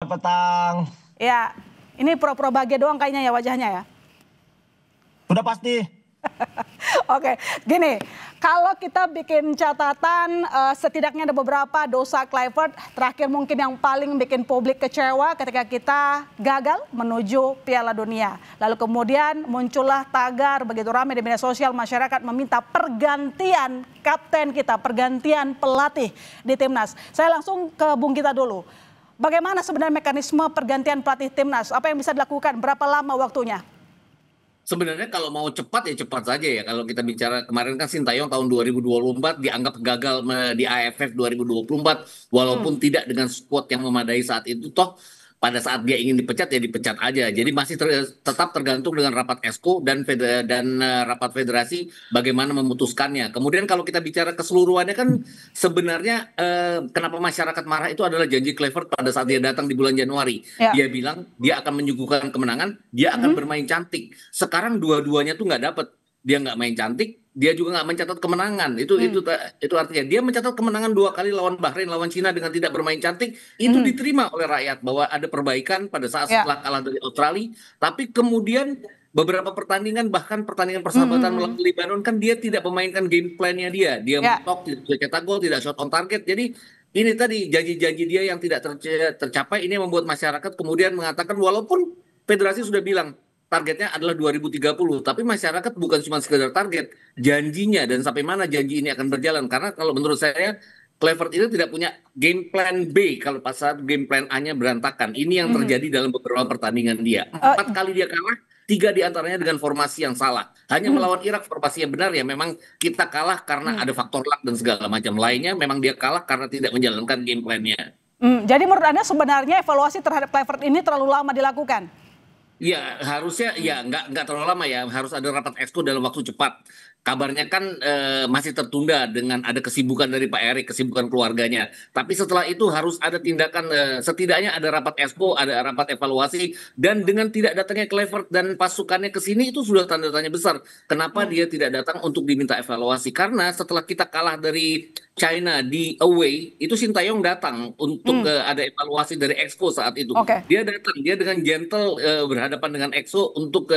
petang. Ya, ini pura-pura bahagia doang kayaknya ya wajahnya ya. Sudah pasti. Oke, gini, kalau kita bikin catatan setidaknya ada beberapa dosa Kluivert. Terakhir mungkin yang paling bikin publik kecewa ketika kita gagal menuju Piala Dunia. Lalu kemudian muncullah tagar begitu ramai di media sosial, masyarakat meminta pergantian kapten kita, pergantian pelatih di timnas. Saya langsung ke Bung Gita dulu. Bagaimana sebenarnya mekanisme pergantian pelatih timnas? Apa yang bisa dilakukan? Berapa lama waktunya? Sebenarnya kalau mau cepat ya cepat saja ya. Kalau kita bicara kemarin kan Sintayong tahun 2024 dianggap gagal di AFF 2024 walaupun tidak dengan skuad yang memadai saat itu, toh pada saat dia ingin dipecat ya dipecat aja. Jadi masih tetap tergantung dengan rapat Esko dan rapat federasi bagaimana memutuskannya. Kemudian kalau kita bicara keseluruhannya kan sebenarnya kenapa masyarakat marah itu adalah janji Kluivert pada saat dia datang di bulan Januari. Ya. Dia bilang dia akan menyuguhkan kemenangan, dia akan bermain cantik. Sekarang dua-duanya tuh nggak dapet. Dia nggak main cantik, dia juga nggak mencatat kemenangan. Itu artinya dia mencatat kemenangan 2 kali lawan Bahrain, lawan Cina dengan tidak bermain cantik. Itu diterima oleh rakyat bahwa ada perbaikan pada saat setelah kalah dari Australia. Tapi kemudian beberapa pertandingan, bahkan pertandingan persahabatan melawan Lebanon kan dia tidak memainkan game plan-nya dia. Dia mentok, tidak cetak gol, tidak shot on target. Jadi ini tadi janji-janji dia yang tidak tercapai, ini membuat masyarakat kemudian mengatakan walaupun federasi sudah bilang targetnya adalah 2030, tapi masyarakat bukan cuma sekedar target, janjinya dan sampai mana janji ini akan berjalan. Karena kalau menurut saya Kluivert itu tidak punya game plan B kalau pas saat game plan A-nya berantakan. Ini yang terjadi dalam beberapa pertandingan dia. 4 kali dia kalah, 3 diantaranya dengan formasi yang salah. Hanya melawan Irak formasi yang benar ya, memang kita kalah karena ada faktor luck dan segala macam lainnya. Memang dia kalah karena tidak menjalankan game plan-nya. Jadi menurut Anda sebenarnya evaluasi terhadap Kluivert ini terlalu lama dilakukan? Ya harusnya ya nggak terlalu lama ya, harus ada rapat exco dalam waktu cepat. Kabarnya kan masih tertunda dengan ada kesibukan dari Pak Erik, kesibukan keluarganya. Tapi setelah itu harus ada tindakan, setidaknya ada rapat exco, ada rapat evaluasi, dan dengan tidak datangnya Kluivert dan pasukannya ke sini itu sudah tanda tanya besar. Kenapa dia tidak datang untuk diminta evaluasi? Karena setelah kita kalah dari China di away, itu Sintayong datang untuk ada evaluasi dari Exco saat itu. Dia datang, dia dengan gentle berhadapan dengan Exco untuk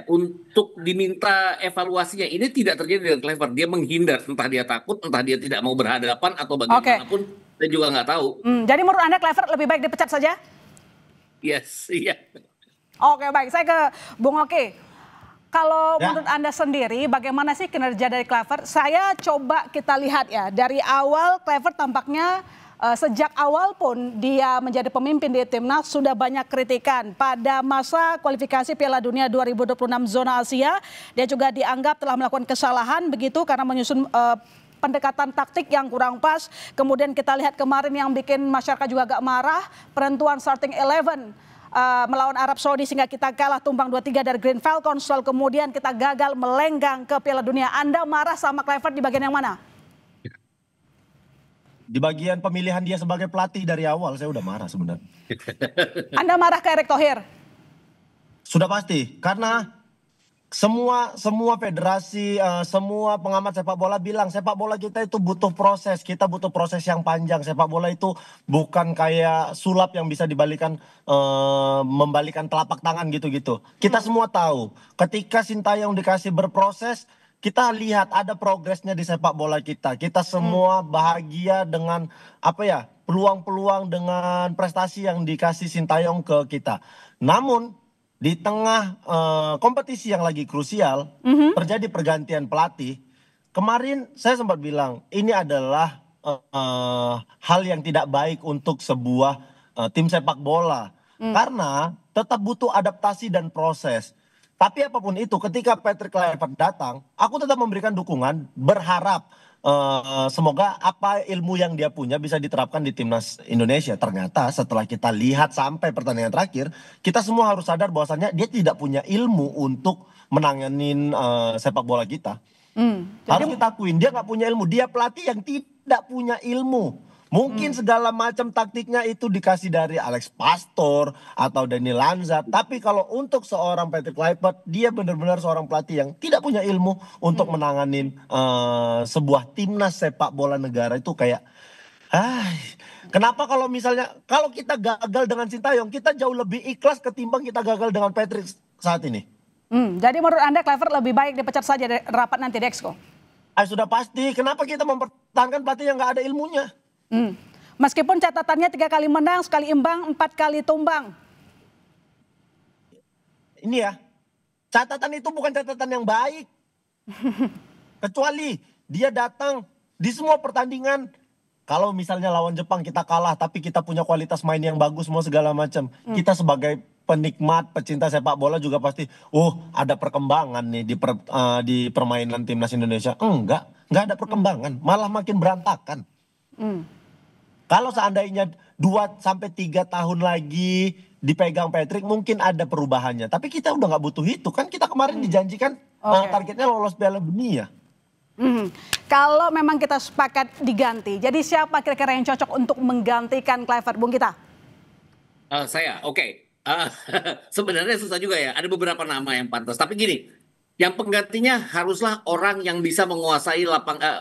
untuk diminta evaluasinya. Ini tidak terjadi dengan Kluivert. Dia menghindar, entah dia takut, entah dia tidak mau berhadapan atau bagaimanapun, saya juga nggak tahu. Jadi menurut Anda Kluivert lebih baik dipecat saja? Yes, iya. Oke, baik. Saya ke Bung Oki. Kalau menurut Anda sendiri, bagaimana sih kinerja dari Kluivert? Saya coba kita lihat ya, dari awal Kluivert tampaknya sejak awal pun dia menjadi pemimpin di timnas sudah banyak kritikan. Pada masa kualifikasi Piala Dunia 2026 zona Asia, dia juga dianggap telah melakukan kesalahan begitu karena menyusun pendekatan taktik yang kurang pas. Kemudian kita lihat kemarin yang bikin masyarakat juga agak marah, penentuan starting 11 melawan Arab Saudi sehingga kita kalah tumbang 2-3 dari Green Falcons. Lalu kemudian kita gagal melenggang ke Piala Dunia. Anda marah sama Kluivert di bagian yang mana? Di bagian pemilihan dia sebagai pelatih dari awal saya udah marah sebenarnya. Anda marah ke Erick Thohir? Sudah pasti, karena semua federasi, semua pengamat sepak bola bilang sepak bola kita itu butuh proses, kita butuh proses yang panjang. Sepak bola itu bukan kayak sulap yang bisa membalikan telapak tangan gitu-gitu. Kita semua tahu, ketika Sintayong dikasih berproses, kita lihat ada progresnya di sepak bola kita. Kita semua bahagia dengan peluang-peluang dengan prestasi yang dikasih Sintayong ke kita. Namun di tengah kompetisi yang lagi krusial, terjadi pergantian pelatih. Kemarin saya sempat bilang, ini adalah hal yang tidak baik untuk sebuah tim sepak bola. Karena tetap butuh adaptasi dan proses. Tapi apapun itu, ketika Patrick Kluivert datang, aku tetap memberikan dukungan, berharap semoga apa ilmu yang dia punya bisa diterapkan di timnas Indonesia. Ternyata setelah kita lihat sampai pertandingan terakhir, kita semua harus sadar bahwasannya dia tidak punya ilmu untuk menanganin sepak bola kita. Harus kita akuin, dia nggak punya ilmu. Dia pelatih yang tidak punya ilmu. Mungkin segala macam taktiknya itu dikasih dari Alex Pastor atau Dani Lanza. Tapi kalau untuk seorang Patrick Kluivert, dia benar-benar seorang pelatih yang tidak punya ilmu untuk menanganin sebuah timnas sepak bola negara itu kayak Kenapa kalau misalnya kalau kita gagal dengan Sintayong, kita jauh lebih ikhlas ketimbang kita gagal dengan Patrick saat ini. Jadi menurut Anda Kluivert lebih baik dipecat saja dari rapat nanti di Exco? Sudah pasti. Kenapa kita mempertahankan pelatih yang nggak ada ilmunya? Meskipun catatannya 3 kali menang, sekali imbang, 4 kali tumbang. Ini ya, catatan itu bukan catatan yang baik. Kecuali dia datang di semua pertandingan. Kalau misalnya lawan Jepang kita kalah, tapi kita punya kualitas main yang bagus, mau segala macam. Kita sebagai penikmat, pecinta sepak bola juga pasti, ada perkembangan nih di permainan timnas Indonesia. Enggak ada perkembangan, malah makin berantakan. Kalau seandainya 2-3 tahun lagi dipegang Patrick, mungkin ada perubahannya. Tapi kita udah nggak butuh itu, kan kita kemarin dijanjikan targetnya lolos Piala Dunia. Kalau memang kita sepakat diganti, jadi siapa kira-kira yang cocok untuk menggantikan Kluivert, Bung Gita? Saya, oke. Sebenarnya susah juga ya, ada beberapa nama yang pantas. Tapi gini, yang penggantinya haruslah orang yang bisa menguasai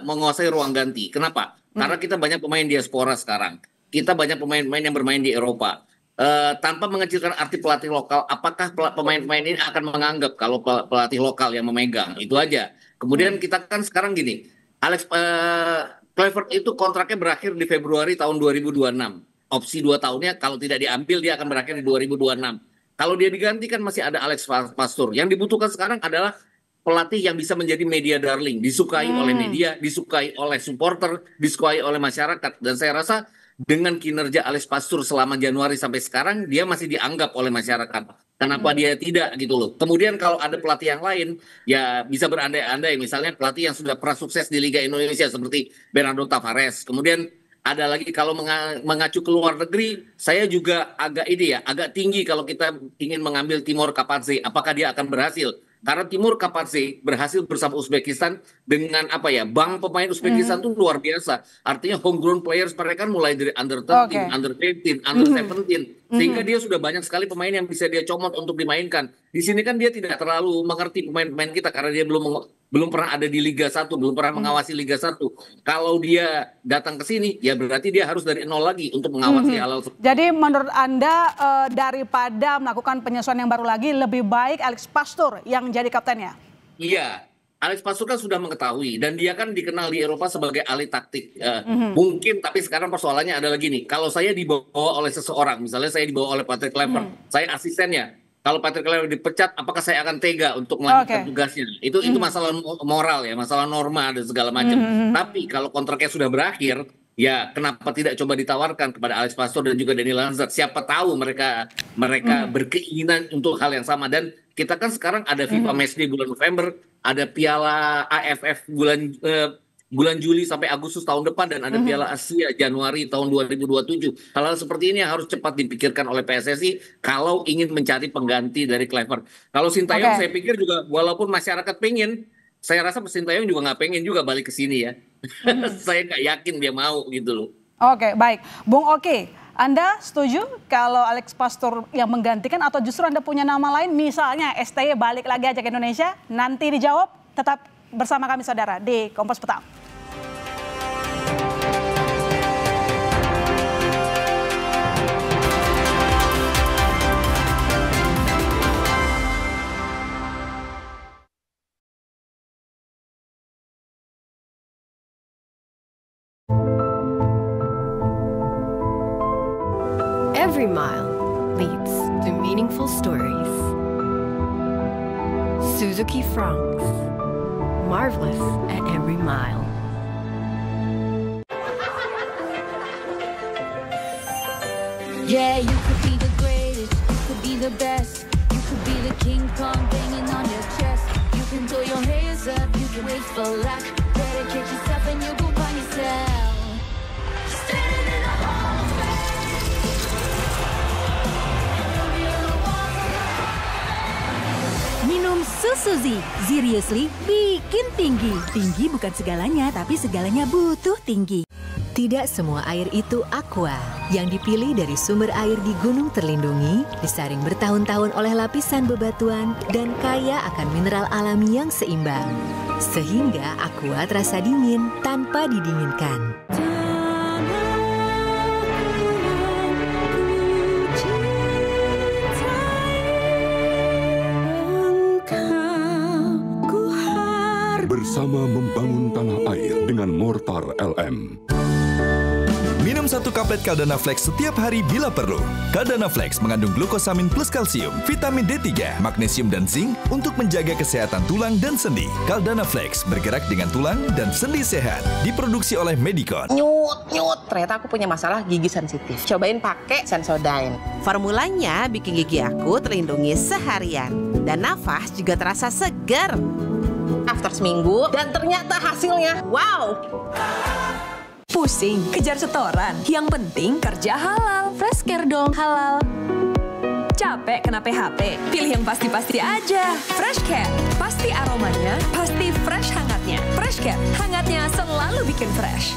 menguasai ruang ganti. Kenapa? Karena kita banyak pemain diaspora sekarang. Kita banyak pemain-pemain yang bermain di Eropa. Tanpa mengecilkan arti pelatih lokal, apakah pemain-pemain ini akan menganggap kalau pelatih lokal yang memegang? Itu aja. Kemudian kita kan sekarang gini, Kluivert itu kontraknya berakhir di Februari tahun 2026. Opsi 2 tahunnya kalau tidak diambil dia akan berakhir di 2026. Kalau dia diganti kan masih ada Alex Pastoor. Yang dibutuhkan sekarang adalah pelatih yang bisa menjadi media darling, disukai oleh media, disukai oleh supporter, disukai oleh masyarakat. Dan saya rasa dengan kinerja Alex Pastoor selama Januari sampai sekarang, dia masih dianggap oleh masyarakat. Kenapa dia tidak gitu loh. Kemudian kalau ada pelatih yang lain, ya bisa berandai-andai. Misalnya pelatih yang sudah pernah sukses di Liga Indonesia seperti Bernardo Tavares. Kemudian ada lagi kalau mengacu ke luar negeri, saya juga agak tinggi kalau kita ingin mengambil Timur Kapadze. Apakah dia akan berhasil? Karena Timur Kapadze berhasil bersama Uzbekistan dengan bank pemain Uzbekistan tuh luar biasa. Artinya homegrown players mereka kan mulai dari under 13, under 15, under 17. Sehingga dia sudah banyak sekali pemain yang bisa dia comot untuk dimainkan. Di sini kan dia tidak terlalu mengerti pemain-pemain kita karena dia belum pernah ada di Liga 1, belum pernah mengawasi Liga 1. Kalau dia datang ke sini, ya berarti dia harus dari nol lagi untuk mengawasi hal-hal seperti itu. Jadi menurut Anda daripada melakukan penyesuaian yang baru lagi, lebih baik Alex Pastoor yang jadi kaptennya? Iya, Alex Pastoor kan sudah mengetahui dan dia kan dikenal di Eropa sebagai ahli taktik. Mungkin, tapi sekarang persoalannya adalah gini, kalau saya dibawa oleh seseorang, misalnya saya dibawa oleh Patrick Kluivert, saya asistennya. Kalau Patrick Kluivert dipecat, apakah saya akan tega untuk melanjutkan tugasnya? Itu masalah moral ya, masalah norma dan segala macam. Tapi kalau kontraknya sudah berakhir, ya kenapa tidak coba ditawarkan kepada Alex Pastoor dan juga Daniel Lizard? Siapa tahu mereka berkeinginan untuk hal yang sama. Dan kita kan sekarang ada FIFA Matchday bulan November, ada Piala AFF bulan Juli sampai Agustus tahun depan, dan ada Piala Asia Januari tahun 2027. Hal-hal seperti ini yang harus cepat dipikirkan oleh PSSI kalau ingin mencari pengganti dari Kluivert. Kalau Sintayong saya pikir juga walaupun masyarakat pengen, saya rasa Sintayong juga nggak pengen juga balik ke sini ya. Saya nggak yakin dia mau gitu loh. Oke, baik. Bung Oki, Anda setuju kalau Alex Pastoor yang menggantikan atau justru Anda punya nama lain, misalnya STY balik lagi aja ke Indonesia? Nanti dijawab, tetap bersama kami saudara di Kompas Petang. Every mile leads to meaningful stories. Suzuki Franks, marvelous at every mile. Yeah, you could be the greatest, you could be the best, you could be the King Kong banging on your chest. You can throw your hands up, you can wait for luck. Dedicate yourself and you'll go by yourself. Standing in the hall of fame. Minum Suzuki, seriously bikin tinggi. Tinggi bukan segalanya, tapi segalanya butuh tinggi. Tidak semua air itu aqua. Yang dipilih dari sumber air di gunung terlindungi, disaring bertahun-tahun oleh lapisan bebatuan, dan kaya akan mineral alami yang seimbang. Sehingga aqua terasa dingin tanpa didinginkan. bersama membangun tanah air dengan Mortar LM. Minum 1 kaplet Caldana Flex setiap hari bila perlu. Caldana Flex mengandung glukosamin plus kalsium, vitamin D3, magnesium dan zinc untuk menjaga kesehatan tulang dan sendi. Caldana Flex bergerak dengan tulang dan sendi sehat. Diproduksi oleh Medicon. Nyut, ternyata aku punya masalah gigi sensitif. Cobain pakai Sensodyne. Formulanya bikin gigi aku terlindungi seharian. Dan nafas juga terasa segar. After seminggu, dan ternyata hasilnya, wow! Pusing, kejar setoran. Yang penting kerja halal. Fresh Care dong, halal. Capek kena PHP? Pilih yang pasti-pasti aja. Fresh Care. Pasti aromanya, pasti fresh hangatnya. Fresh Care, hangatnya selalu bikin fresh.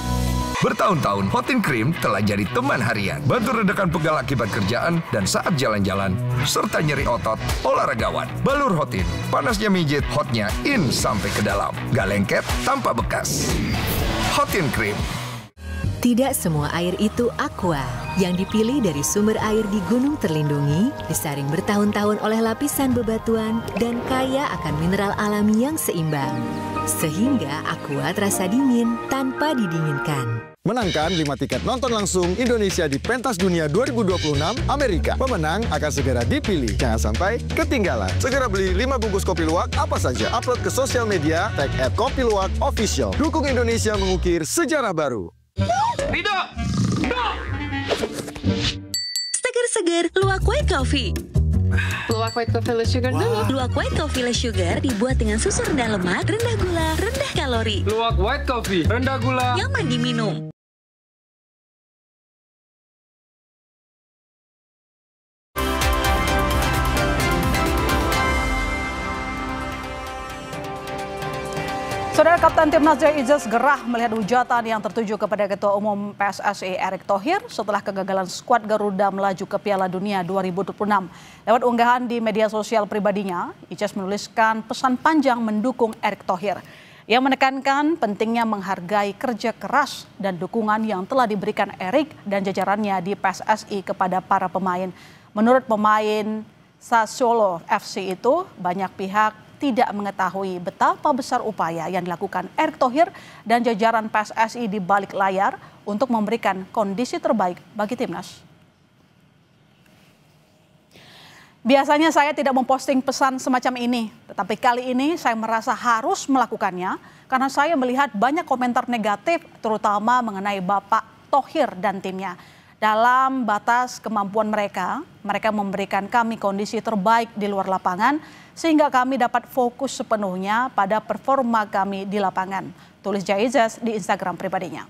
Bertahun-tahun, Hotin Cream telah jadi teman harian. Bantu redakan pegal akibat kerjaan dan saat jalan-jalan, serta nyeri otot, olahragawan. Balur Hotin, panasnya mijit, hotnya in sampai ke dalam. Gak lengket, tanpa bekas. Hotin Cream. Tidak semua air itu aqua. Yang dipilih dari sumber air di gunung terlindungi, disaring bertahun-tahun oleh lapisan bebatuan, dan kaya akan mineral alami yang seimbang. Sehingga aqua terasa dingin tanpa didinginkan. Menangkan 5 tiket nonton langsung Indonesia di Pentas Dunia 2026 Amerika. Pemenang akan segera dipilih. Jangan sampai ketinggalan. Segera beli 5 bungkus kopi luwak apa saja. Upload ke sosial media, tag @kopiluwakofficial. Dukung Indonesia mengukir sejarah baru. Rido! Seger-seger, luwak white coffee. Luwak white coffee less sugar dulu. Luwak white coffee less sugar dibuat dengan susu rendah lemak, rendah gula, rendah kalori. Luwak white coffee, rendah gula. Nyaman diminum. Saudara Kapten Timnas Jay Izzas gerah melihat hujatan yang tertuju kepada Ketua Umum PSSI Erick Thohir setelah kegagalan skuad Garuda melaju ke Piala Dunia 2026. Lewat unggahan di media sosial pribadinya, Izzas menuliskan pesan panjang mendukung Erick Thohir. Ia menekankan pentingnya menghargai kerja keras dan dukungan yang telah diberikan Erick dan jajarannya di PSSI kepada para pemain. Menurut pemain Sassuolo FC itu, banyak pihak tidak mengetahui betapa besar upaya yang dilakukan Erick Thohir dan jajaran PSSI di balik layar untuk memberikan kondisi terbaik bagi timnas. Biasanya saya tidak memposting pesan semacam ini, tetapi kali ini saya merasa harus melakukannya karena saya melihat banyak komentar negatif terutama mengenai Bapak Thohir dan timnya. Dalam batas kemampuan mereka memberikan kami kondisi terbaik di luar lapangan sehingga kami dapat fokus sepenuhnya pada performa kami di lapangan. Tulis Jay Izzas di Instagram pribadinya.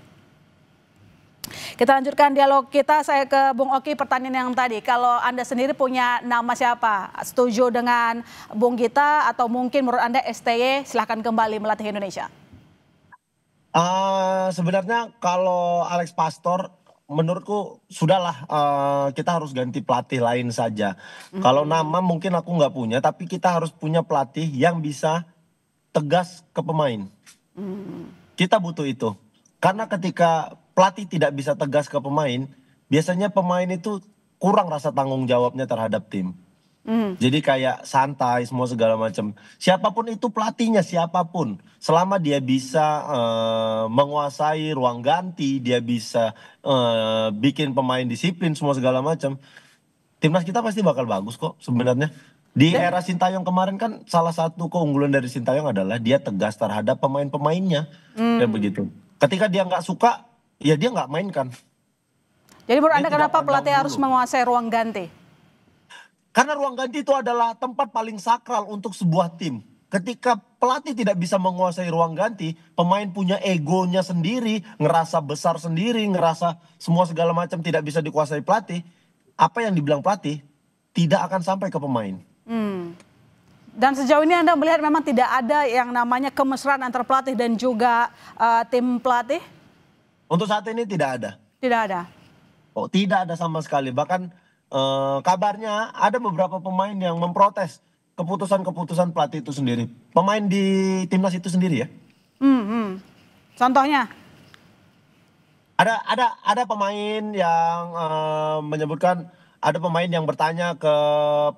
Kita lanjutkan dialog kita, saya ke Bung Oki pertanyaan yang tadi. Kalau Anda sendiri punya nama siapa? Setuju dengan Bung Gita atau mungkin menurut Anda STY silahkan kembali melatih Indonesia? Sebenarnya kalau Alex Pastor menurutku sudahlah, kita harus ganti pelatih lain saja. Kalau nama mungkin aku nggak punya, tapi kita harus punya pelatih yang bisa tegas ke pemain. Kita butuh itu. Karena ketika pelatih tidak bisa tegas ke pemain, biasanya pemain itu kurang rasa tanggung jawabnya terhadap tim. Jadi kayak santai semua segala macam. Siapapun itu pelatihnya, siapapun, selama dia bisa menguasai ruang ganti, dia bisa bikin pemain disiplin semua segala macam, timnas kita pasti bakal bagus kok sebenarnya. Di era Sintayong kemarin kan salah satu keunggulan dari Sintayong adalah dia tegas terhadap pemain-pemainnya, kayak begitu. Ketika dia nggak suka, ya dia nggak mainkan. Jadi menurut Anda kenapa pelatih harus menguasai ruang ganti? Karena ruang ganti itu adalah tempat paling sakral untuk sebuah tim. Ketika pelatih tidak bisa menguasai ruang ganti, pemain punya egonya sendiri, ngerasa besar sendiri, ngerasa semua segala macam tidak bisa dikuasai pelatih. Apa yang dibilang pelatih tidak akan sampai ke pemain. Dan sejauh ini Anda melihat memang tidak ada yang namanya kemesraan antara pelatih dan juga tim pelatih? Untuk saat ini tidak ada. Tidak ada? Oh, tidak ada sama sekali. Bahkan kabarnya ada beberapa pemain yang memprotes keputusan-keputusan pelatih itu sendiri. Pemain di timnas itu sendiri ya. Contohnya? Ada pemain yang menyebutkan ada pemain yang bertanya ke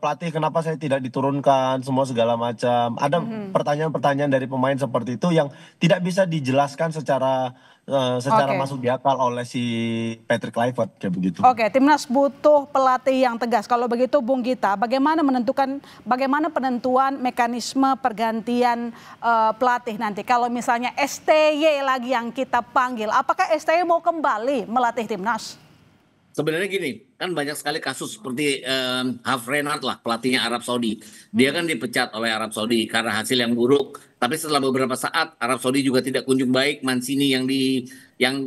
pelatih kenapa saya tidak diturunkan semua segala macam. Ada pertanyaan-pertanyaan dari pemain seperti itu yang tidak bisa dijelaskan secara Oke. masuk di akal oleh si Patrick Kluivert kayak begitu. Oke, timnas butuh pelatih yang tegas. Kalau begitu, Bung Gita, bagaimana penentuan mekanisme pergantian pelatih nanti? Kalau misalnya STY lagi yang kita panggil, apakah STY mau kembali melatih timnas? Sebenarnya gini, kan banyak sekali kasus seperti Half Renard lah, pelatihnya Arab Saudi. Dia kan dipecat oleh Arab Saudi karena hasil yang buruk. Tapi setelah beberapa saat Arab Saudi juga tidak kunjung baik. Mancini yang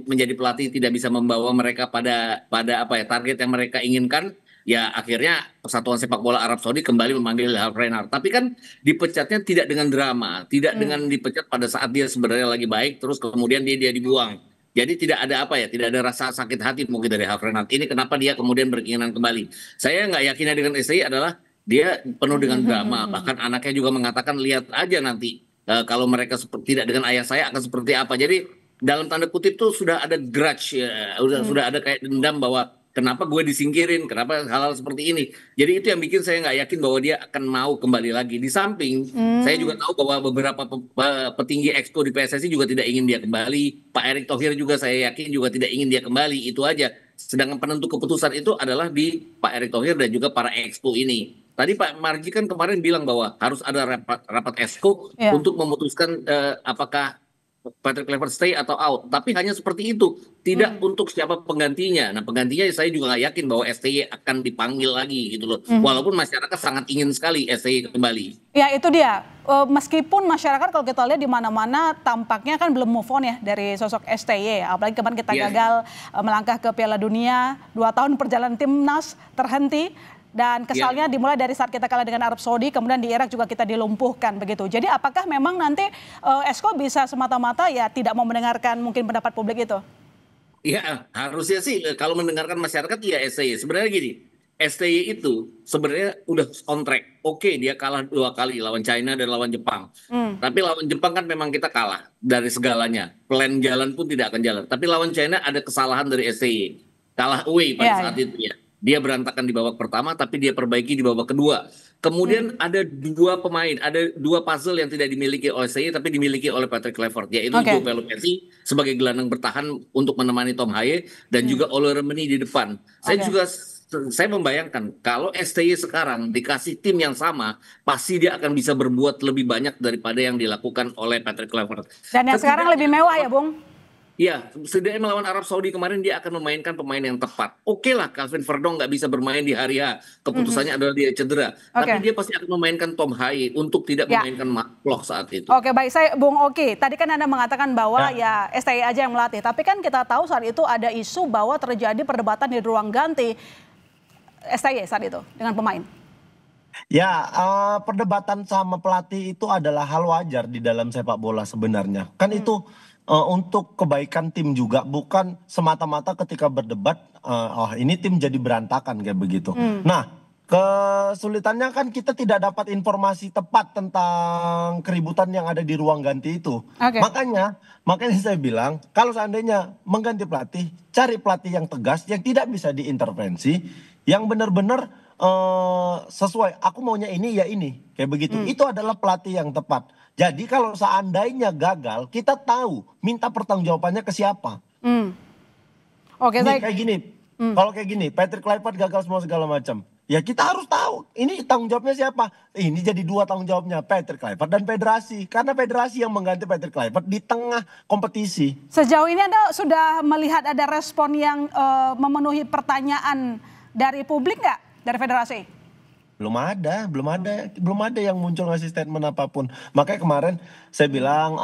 menjadi pelatih tidak bisa membawa mereka pada apa ya target yang mereka inginkan. Ya akhirnya Persatuan Sepak Bola Arab Saudi kembali memanggil Half Renard. Tapi kan dipecatnya tidak dengan drama, tidak dengan dipecat pada saat dia sebenarnya lagi baik, terus kemudian dia dibuang. Jadi tidak ada tidak ada rasa sakit hati mungkin dari Half Renard. Ini kenapa dia kemudian berkeinginan kembali. Saya nggak yakinnya dengan STY adalah dia penuh dengan drama. Bahkan anaknya juga mengatakan lihat aja nanti kalau mereka tidak dengan ayah saya akan seperti apa. Jadi dalam tanda kutip tuh sudah ada grudge ya, sudah ada kayak dendam bahwa kenapa gue disingkirin, kenapa hal-hal seperti ini. Jadi itu yang bikin saya nggak yakin bahwa dia akan mau kembali lagi. Di samping, saya juga tahu bahwa beberapa petinggi exco di PSSI juga tidak ingin dia kembali. Pak Erick Thohir juga saya yakin juga tidak ingin dia kembali, itu aja. Sedangkan penentu keputusan itu adalah di Pak Erick Thohir dan juga para exco ini. Tadi Pak Marji kan kemarin bilang bahwa harus ada rapat exco untuk memutuskan apakah Patrick Kluivert stay atau out, tapi hanya seperti itu, tidak untuk siapa penggantinya. Nah penggantinya saya juga nggak yakin bahwa STY akan dipanggil lagi gitu loh. Walaupun masyarakat sangat ingin sekali STY kembali. Ya itu dia, meskipun masyarakat kalau kita lihat di mana-mana tampaknya kan belum move on ya dari sosok STY. Apalagi kemarin kita gagal melangkah ke Piala Dunia, 2 tahun perjalanan timnas terhenti. Dan kesalnya dimulai dari saat kita kalah dengan Arab Saudi, kemudian di Irak juga kita dilumpuhkan begitu. Jadi apakah memang nanti Exco bisa semata-mata ya tidak mau mendengarkan mungkin pendapat publik itu? Iya, harusnya sih kalau mendengarkan masyarakat ya STY. Sebenarnya gini, STY itu sebenarnya udah on track. Oke, dia kalah 2 kali lawan China dan lawan Jepang. Tapi lawan Jepang kan memang kita kalah dari segalanya. Plan jalan pun tidak akan jalan. Tapi lawan China ada kesalahan dari STY. Kalah away pada saat itu ya. Dia berantakan di babak pertama, tapi dia perbaiki di babak kedua. Kemudian ada 2 pemain, ada 2 puzzle yang tidak dimiliki oleh STY, tapi dimiliki oleh Patrick Kluivert, yaitu Joe Pelopessi sebagai gelandang bertahan untuk menemani Tom Haye, dan juga Ole Remeni di depan. Saya membayangkan kalau STY sekarang dikasih tim yang sama, pasti dia akan bisa berbuat lebih banyak daripada yang dilakukan oleh Patrick Kluivert. Dan yang sekarang lebih mewah ya, Bung? Ya, setidaknya melawan Arab Saudi kemarin dia akan memainkan pemain yang tepat. Oke lah, Calvin Verdong nggak bisa bermain di hari H. Keputusannya adalah dia cedera. Tapi dia pasti akan memainkan Tom Haye untuk tidak memainkan Mark Klok saat itu. Oke, baik. Saya Bung Oki, tadi kan Anda mengatakan bahwa ya STY aja yang melatih. Tapi kan kita tahu saat itu ada isu bahwa terjadi perdebatan di ruang ganti STY saat itu dengan pemain. Ya, perdebatan sama pelatih itu adalah hal wajar di dalam sepak bola sebenarnya. Kan itu untuk kebaikan tim juga, bukan semata-mata ketika berdebat, ini tim jadi berantakan kayak begitu. Nah, kesulitannya kan kita tidak dapat informasi tepat tentang keributan yang ada di ruang ganti itu. Makanya saya bilang, kalau seandainya mengganti pelatih, cari pelatih yang tegas, yang tidak bisa diintervensi, yang benar-benar sesuai. Aku maunya ini ya ini, kayak begitu. Itu adalah pelatih yang tepat. Jadi kalau seandainya gagal, kita tahu minta pertanggungjawabannya ke siapa. Oke, baik. Kayak gini, kalau kayak gini, Patrick Kluivert gagal semua segala macam. Ya kita harus tahu, ini tanggung jawabnya siapa? Ini jadi 2 tanggung jawabnya, Patrick Kluivert dan federasi. Karena federasi yang mengganti Patrick Kluivert di tengah kompetisi. Sejauh ini Anda sudah melihat ada respon yang memenuhi pertanyaan dari publik nggak, dari federasi? Belum ada yang muncul ngasih statement apapun. Makanya kemarin saya bilang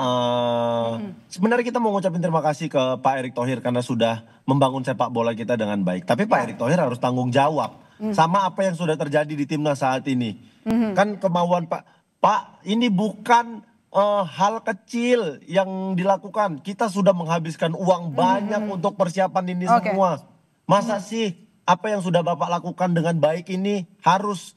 sebenarnya kita mau ngucapin terima kasih ke Pak Erick Thohir karena sudah membangun sepak bola kita dengan baik. Tapi Pak Erick Thohir harus tanggung jawab sama apa yang sudah terjadi di timnas saat ini. Kan kemauan Pak ini bukan hal kecil yang dilakukan. Kita sudah menghabiskan uang banyak untuk persiapan ini semua. Masa sih apa yang sudah Bapak lakukan dengan baik ini harus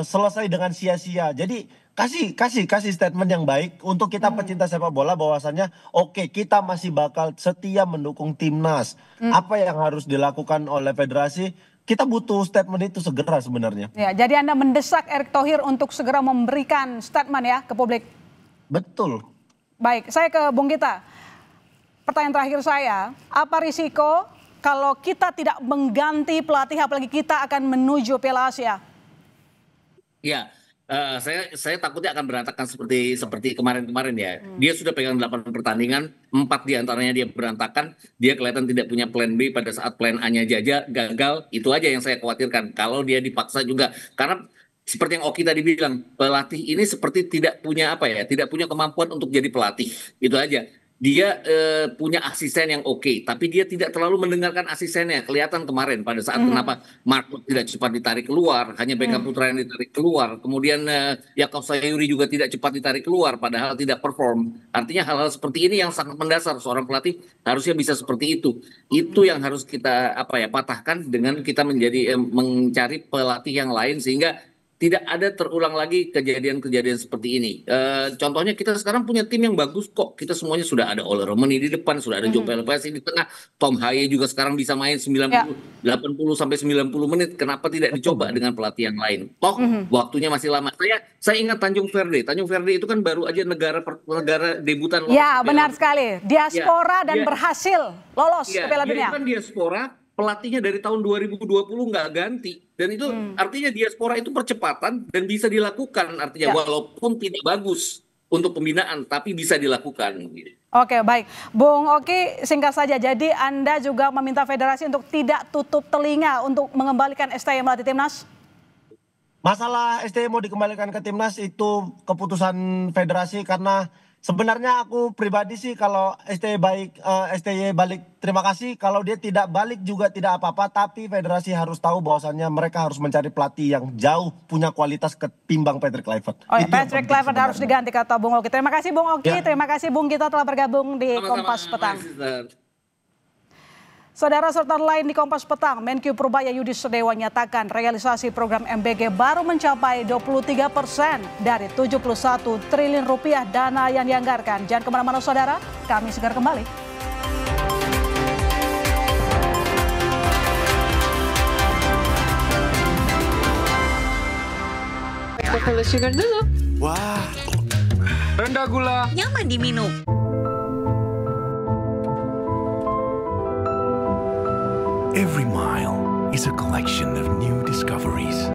selesai dengan sia-sia. Jadi kasih statement yang baik untuk kita pecinta sepak bola bahwasannya oke, kita masih bakal setia mendukung timnas. Apa yang harus dilakukan oleh federasi kita butuh statement itu segera sebenarnya. Ya, jadi Anda mendesak Erick Thohir untuk segera memberikan statement ya ke publik. Betul. Baik, saya ke Bung Gita. Pertanyaan terakhir saya, apa risiko kalau kita tidak mengganti pelatih, apalagi kita akan menuju Piala Asia? Ya, saya takutnya akan berantakan seperti kemarin-kemarin ya. Dia sudah pegang 8 pertandingan, 4 diantaranya dia berantakan. Dia kelihatan tidak punya plan B pada saat plan A-nya gagal. Itu aja yang saya khawatirkan. Kalau dia dipaksa juga, karena seperti yang Oki tadi bilang, pelatih ini seperti tidak punya tidak punya kemampuan untuk jadi pelatih. Itu aja. Dia punya asisten yang oke, tapi dia tidak terlalu mendengarkan asistennya. Kelihatan kemarin pada saat kenapa Marco tidak cepat ditarik keluar, hanya Beckham Putra yang ditarik keluar. Kemudian Yakov Sayuri juga tidak cepat ditarik keluar, padahal tidak perform. Artinya hal-hal seperti ini yang sangat mendasar. Seorang pelatih harusnya bisa seperti itu. Itu yang harus kita patahkan dengan kita mencari pelatih yang lain sehingga tidak ada terulang lagi kejadian-kejadian seperti ini. Contohnya kita sekarang punya tim yang bagus kok. Kita semuanya sudah ada Ole Romani di depan, sudah ada Joe Pelopessi di tengah. Tom Haye juga sekarang bisa main 80 sampai 90 menit. Kenapa tidak dicoba dengan pelatih yang lain? Toh waktunya masih lama. Saya ingat Tanjung Verde. Tanjung Verde itu kan baru aja negara debutan. Ya, benar sekali. Diaspora dan berhasil lolos ke Piala Dunia. Dia kan diaspora. Pelatihnya dari tahun 2020 nggak ganti. Dan itu artinya diaspora itu percepatan dan bisa dilakukan. Artinya walaupun tidak bagus untuk pembinaan, tapi bisa dilakukan. Oke, baik. Bung Oki, singkat saja. Jadi Anda juga meminta federasi untuk tidak tutup telinga untuk mengembalikan STY melatih timnas? Masalah STY mau dikembalikan ke timnas itu keputusan federasi, karena sebenarnya aku pribadi sih kalau STY balik terima kasih, kalau dia tidak balik juga tidak apa-apa, tapi federasi harus tahu bahwasannya mereka harus mencari pelatih yang jauh punya kualitas ketimbang Patrick Kluivert. Oh ya, Patrick Kluivert harus diganti kata Bung Oki. Terima kasih Bung Oki, terima kasih Bung Gita telah bergabung di Kompas Petang. Saudara, serta lain di Kompas Petang, Menkyu Purbaya Yudi Sedewa nyatakan realisasi program MBG baru mencapai 23% dari 71 triliun rupiah dana yang dianggarkan. Jangan kemana-mana saudara, kami segera kembali. Coffee sugar dulu. Wah, Rendah gula. Nyaman diminum. Every mile is a collection of new discoveries.